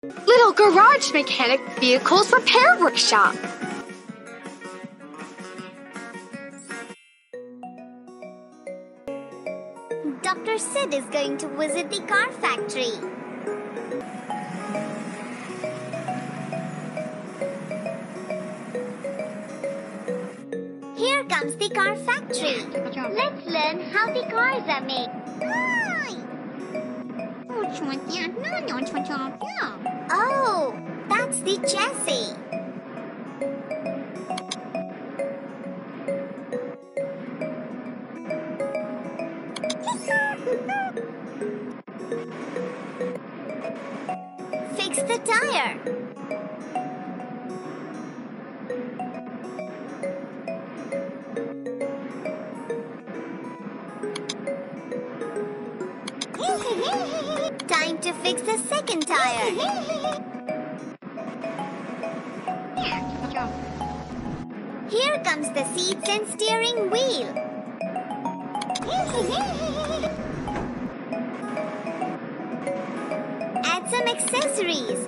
Little garage mechanic vehicles repair workshop. Dr. Sid is going to visit the car factory. Here comes the car factory. Let's learn how the cars are made. Oh, that's the chassis. Fix the tire. Time to fix the second tire. Here comes the seats and steering wheel. Add some accessories.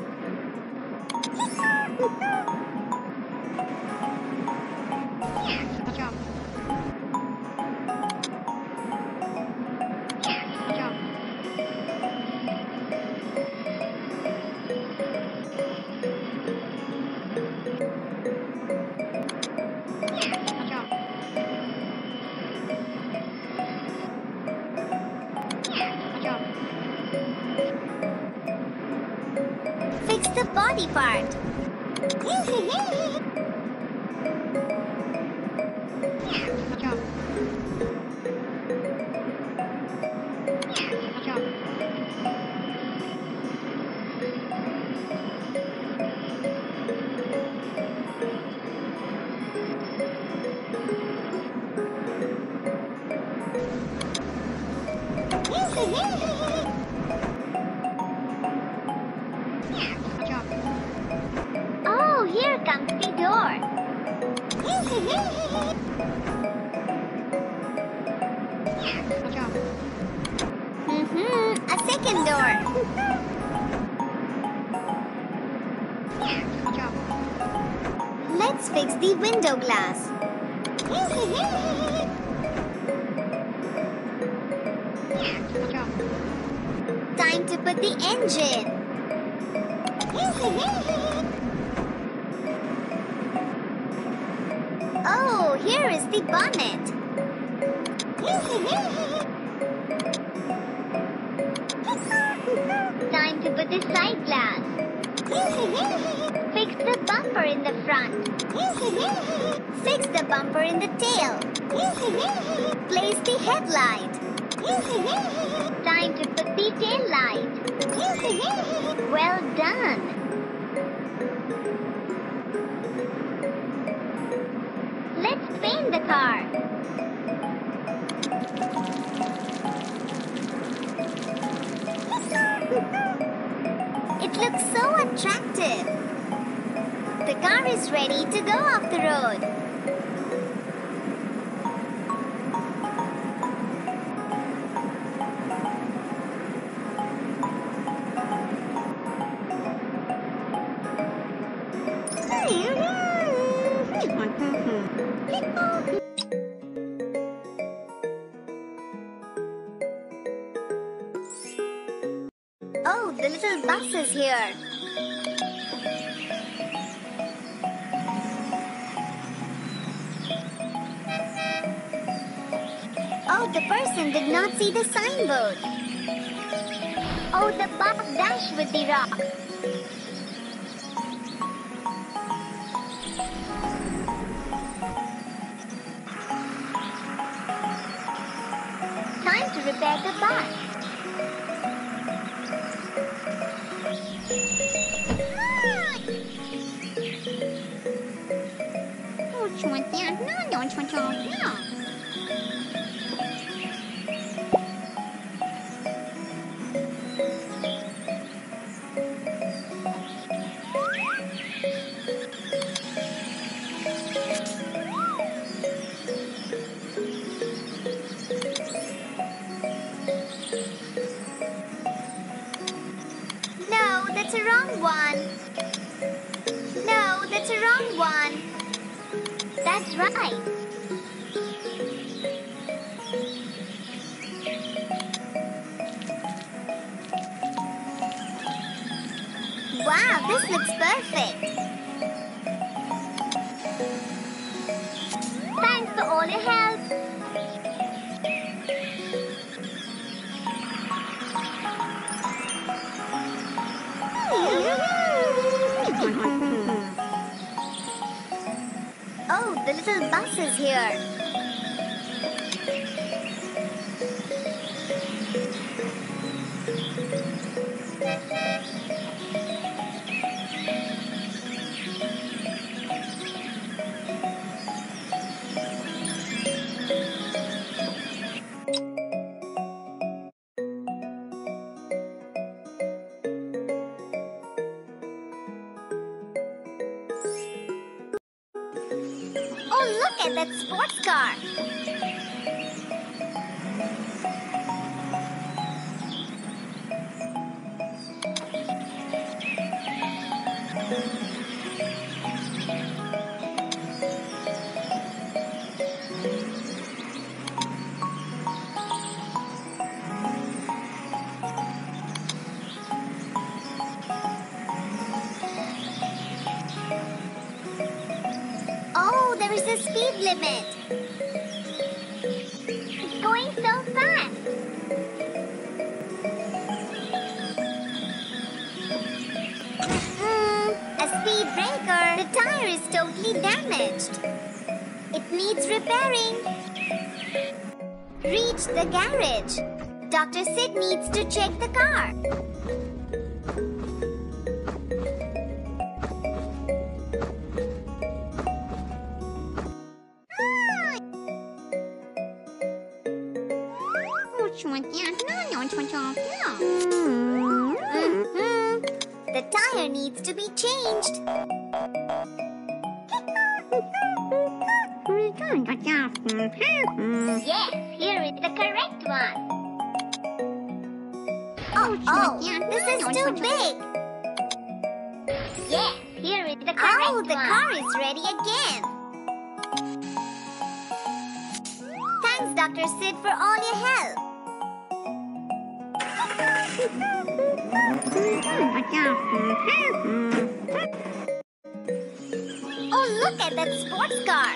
Fix the body part. Oh, here comes the door. A second door. Let's fix the window glass. Time to put the engine. Oh, here is the bonnet. Time to put the side glass. Fix the bumper in the front. Fix the bumper in the tail. Place the headlight. Time to put the tail light. Well done. Let's paint the car. It looks so attractive. The car is ready to go off the road. Oh, the little bus is here. Oh, the person did not see the signboard. Oh, the bus dashed with the rock. Time to repair the bus. No, the that's a wrong one. No, that's a wrong one. That's right. Wow, this looks perfect. Thanks for all your help. Oh, the little bus is here. Oh, look at that sports car. Oh, there is a speed limit. It's going so fast. A speed breaker. The tire is totally damaged. It needs repairing. Reach the garage. Dr. Sid needs to check the car. The tire needs to be changed. Yes, here is the correct one. Oh, this is too big. Yes, here is the correct one. Oh, the car is ready again. Thanks, Dr. Sid, for all your help. Oh, look at that sports car.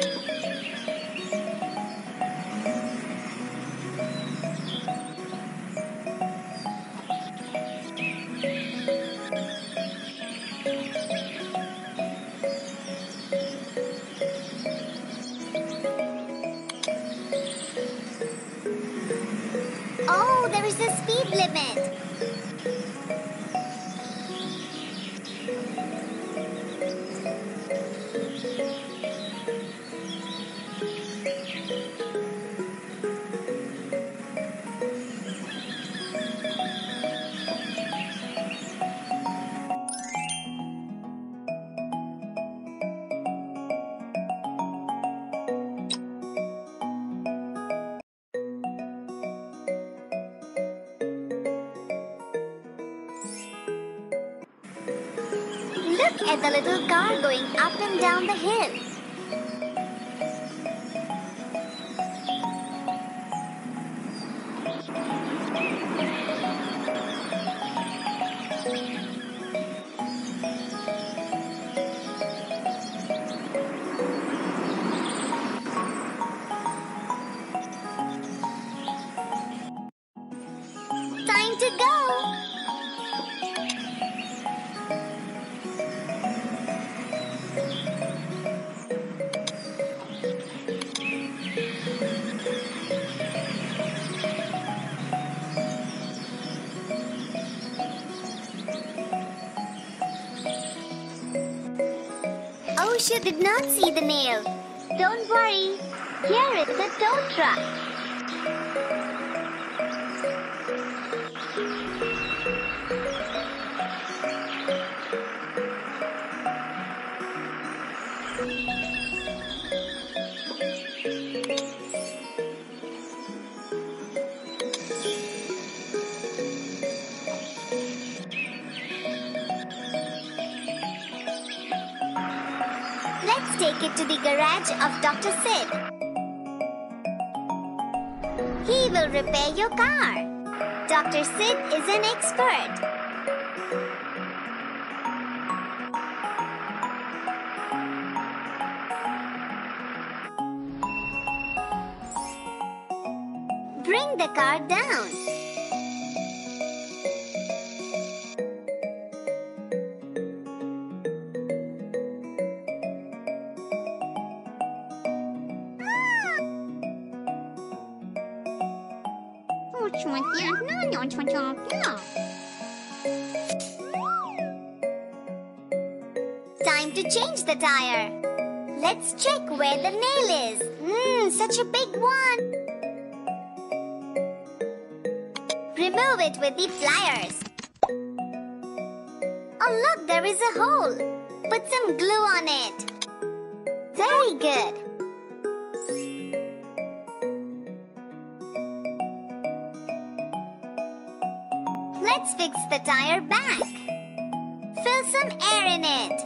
Oh, there is a speed limit. Look at the little car going up and down the hill. Time to go! Oh, she did not see the nail. Don't worry. Here is the tow truck. take it to the garage of Dr. Sid. He will repair your car. Dr. Sid is an expert. Bring the car down. Time to change the tire. Let's check where the nail is. Such a big one. Remove it with the pliers. Oh look, there is a hole. Put some glue on it. Very good. Let's fix the tire back. Fill some air in it.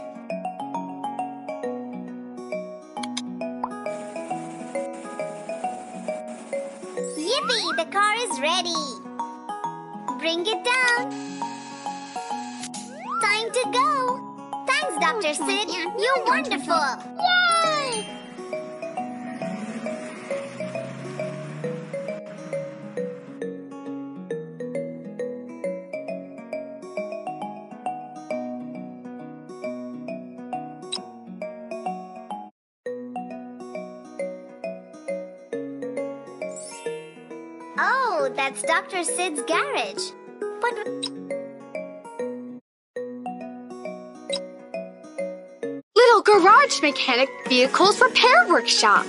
Yippee, the car is ready. Bring it down. Time to go. Thanks, Dr. Sid. You're wonderful. Yay! Oh, that's Dr. Sid's garage. But Little garage mechanic vehicles repair workshop.